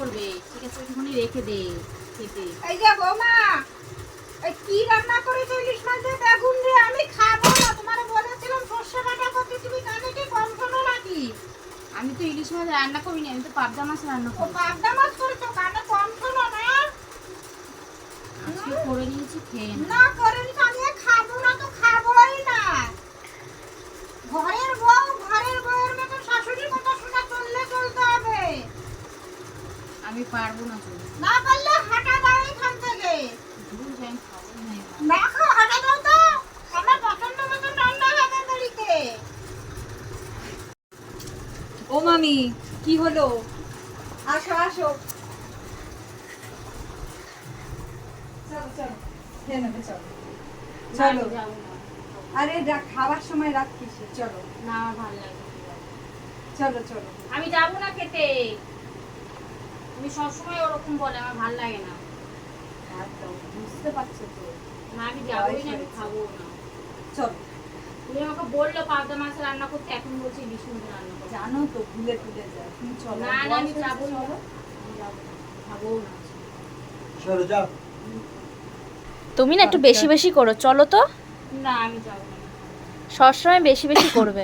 করবে, ঠিক আছে একটুখানি রেখে দে খেতে। এই যে বৌমা, এই কি রান্না করেছো ইলিশ মাছ দিয়ে বেগুন দিয়ে? আমি খাবো না, তোমারে বলেছিলাম সর্ষে বাটা করতে, তুমি কানে কি কম শোনো নাকি? আমি তো ইলিশ মাছ রান্না করিনি, আমি তো পাবদা মাছ রান্না ও করি। পাবদা মাছ করেছো, কানে কম শোনো না? আজকে করে নিয়েছি, খেয়ে নে। না করেন, আমি আর খাবো না তো খাবোই না। ঘরের বউ, ঘরের বউয়ের মতো শাশুড়ির কথা শোনা চললে চলতে হবে। আমি পারবো না তো। না পারলে হাঁটা দাও এখান থেকে। ভুল যাই, খাবো না এবার। না খাও, হাঁটা দাও তো। আমার পছন্দ মতো রান্না হবে বাড়িতে। ও মামি, কি হলো? আসো আসো, চলো চলো, খেয়ে নেবে, চলো না, চলো। আমি যাবো না। আরে খাবার সময় রাখিস, চলো না, আমার ভালো লাগে না। চলো চলো। আমি যাবো না খেতে। তুমি সবসময় ওরকম বলে, আমার ভালো লাগে না। একদম বুঝতে পারছো তো। না, আমি যাবোই না, আমি খাবো না। চলো, তুমি আমাকে বললো পাবদা মাছ রান্না করতে, এখন বলছি ইলিশ মাছ রান্না করতে। জানো তো ভুলে ভুলে যায়, তুমি চলো। না না, আমি বয়স যাবো হয়েছে, না। চলো। আমি যাবো না, খাবো না। সরে যাও। তুমি না একটু বেশি বেশি করো, চলো তো। না, আমি যাবো না। সবসময় বেশি বেশি করবে।